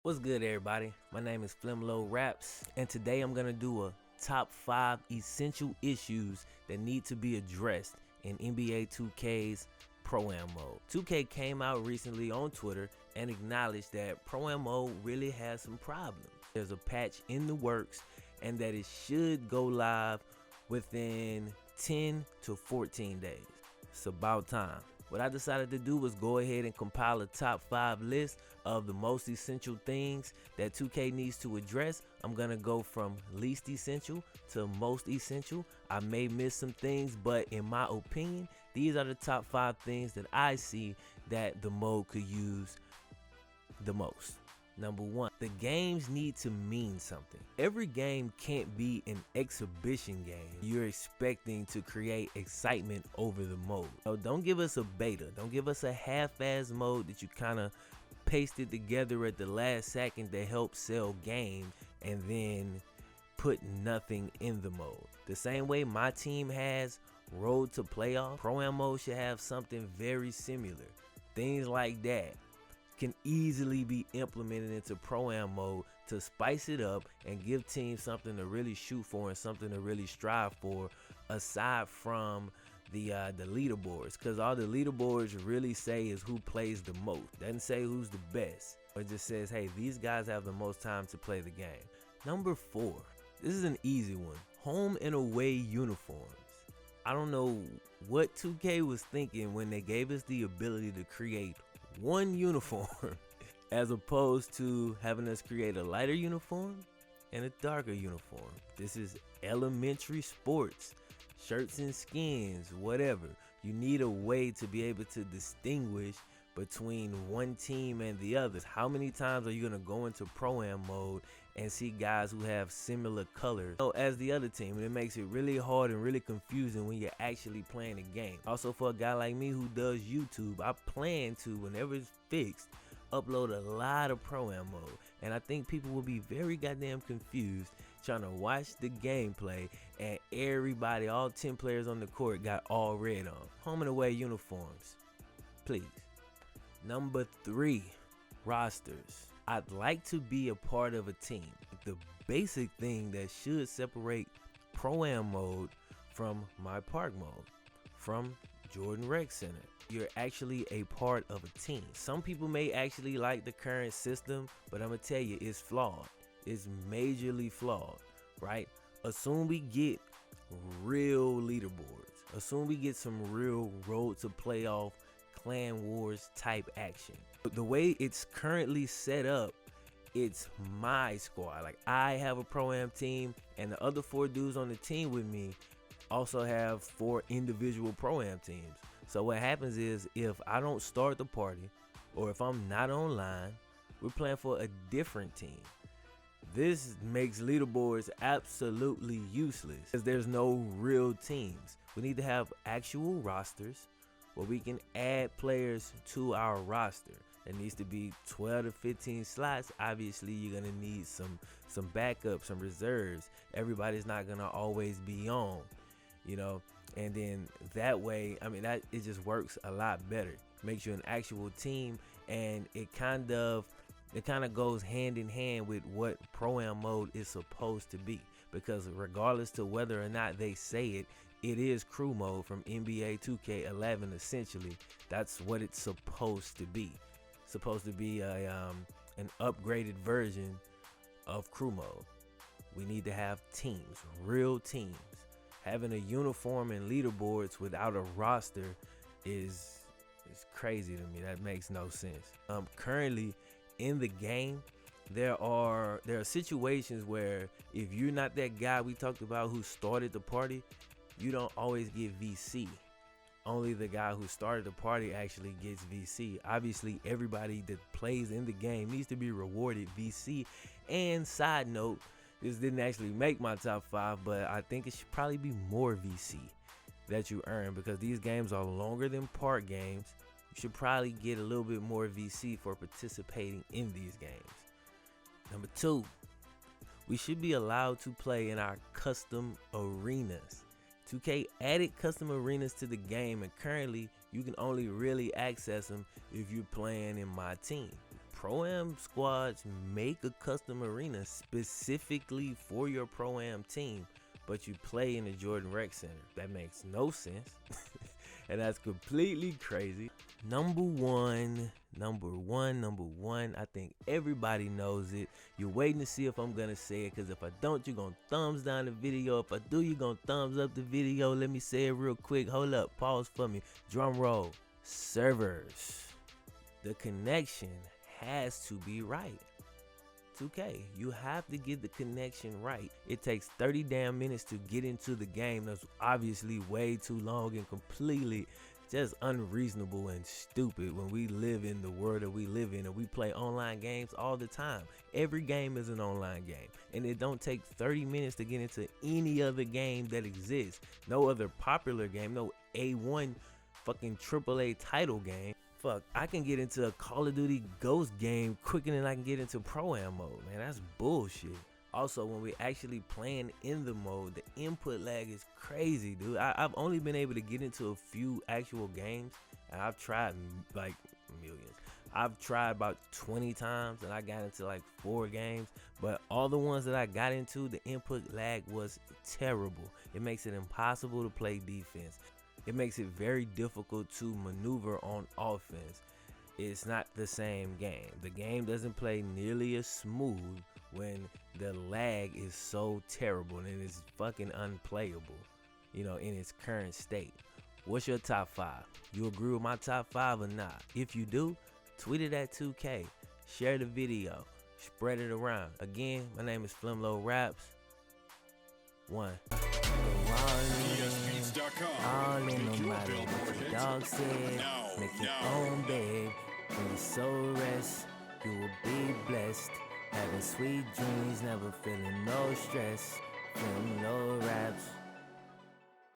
What's good, everybody? My name is Flimlo Raps, and today I'm gonna do a top 5 essential issues that need to be addressed in NBA 2K's Pro-Am mode. 2K came out recently on Twitter and acknowledged that Pro-Am mode really has some problems. There's a patch in the works, and that it should go live within 10 to 14 days. It's about time. What I decided to do was go ahead and compile a top 5 list of the most essential things that 2K needs to address. I'm gonna go from least essential to most essential. I may miss some things, but in my opinion, these are the top 5 things that I see that the mode could use the most. Number 1, the games need to mean something. Every game can't be an exhibition game. You're expecting to create excitement over the mode. So don't give us a beta. Don't give us a half-ass mode that you kind of pasted together at the last second to help sell games and then put nothing in the mode. The same way my team has Road to Playoff, Pro-Am mode should have something very similar. Things like that can easily be implemented into Pro-Am mode to spice it up and give teams something to really shoot for and something to really strive for, aside from the leaderboards, because all the leaderboards really say is who plays the most. Doesn't say who's the best. It just says, hey, these guys have the most time to play the game. Number 4, this is an easy one. Home and away uniforms. I don't know what 2K was thinking when they gave us the ability to create one uniform as opposed to having us create a lighter uniform and a darker uniform. This is elementary sports, shirts and skins, whatever. You need a way to be able to distinguish between one team and the others. How many times are you going to go into Pro-Am mode and see guys who have similar colors as the other team? And it makes it really hard and really confusing when you're actually playing the game. Also, for a guy like me who does YouTube, I plan to, whenever it's fixed, upload a lot of Pro-Am mode. And I think people will be very goddamn confused trying to watch the gameplay and everybody, all 10 players on the court, got all red on. Home and away uniforms, please. Number 3, rosters. I'd like to be a part of a team. The basic thing that should separate Pro-Am mode from My Park mode, from Jordan Rec Center. You're actually a part of a team. Some people may actually like the current system, but I'm gonna tell you, it's flawed. It's majorly flawed, right? Assume we get real leaderboards. Assume we get some real Road to Playoff Clan Wars type action. The way it's currently set up, it's my squad. Like, I have a Pro-Am team, and the other 4 dudes on the team with me also have 4 individual Pro-Am teams. So what happens is, if I don't start the party, or if I'm not online, we're playing for a different team. This makes leaderboards absolutely useless because there's no real teams. We need to have actual rosters where we can add players to our roster. It needs to be 12 to 15 slots. Obviously, you're gonna need some backup, some reserves. Everybody's not gonna always be on, you know. And then that way, I mean, it just works a lot better. Makes you an actual team, and it kind of goes hand in hand with what Pro-Am mode is supposed to be. Because regardless to whether or not they say it, it is crew mode from NBA 2K11. Essentially, that's what it's supposed to be. It's supposed to be an upgraded version of crew mode. We need to have teams, real teams. Having a uniform and leaderboards without a roster is crazy to me. That makes no sense. Currently in the game, there are situations where if you're not that guy we talked about who started the party, you don't always get VC. Only the guy who started the party actually gets VC. Obviously, everybody that plays in the game needs to be rewarded VC. And side note, this didn't actually make my top 5, but I think it should probably be more VC that you earn, because these games are longer than park games. You should probably get a little bit more VC for participating in these games. Number 2, we should be allowed to play in our custom arenas. 2K added custom arenas to the game, and currently you can only really access them if you're playing in my team. Pro-Am squads make a custom arena specifically for your Pro-Am team, but you play in the Jordan Rec Center. That makes no sense. And that's completely crazy. Number one, I think everybody knows it. You're waiting to see if I'm gonna say it, because if I don't, you're gonna thumbs down the video. If I do, you're gonna thumbs up the video. Let me say it real quick. Hold up, pause for me. Drum roll. Servers. The connection has to be right. 2K, you have to get the connection right. It takes 30 damn minutes to get into the game. That's obviously way too long and completely just unreasonable and stupid when we live in the world that we live in and we play online games all the time. Every game is an online game, and it don't take 30 minutes to get into any other game that exists. No other popular game, no A1 fucking AAA title game. Fuck, I can get into a Call of Duty Ghost game quicker than I can get into Pro-Am mode, man. That's bullshit. Also, when we're actually playing in the mode, the input lag is crazy, dude. I've only been able to get into a few actual games, and I've tried like millions. I've tried about 20 times, and I got into like 4 games, but all the ones that I got into, the input lag was terrible. It makes it impossible to play defense. It makes it very difficult to maneuver on offense. It's not the same game. The game doesn't play nearly as smooth when the lag is so terrible and it's fucking unplayable, you know, in its current state. What's your top 5? You agree with my top 5 or not? If you do, tweet it at 2K. Share the video. Spread it around. Again, my name is Flimlow Raps. 1. All in no matter what the dog said. Make your own bed. When your soul rests, you will be blessed. Having sweet dreams, never feeling no stress. Feeling no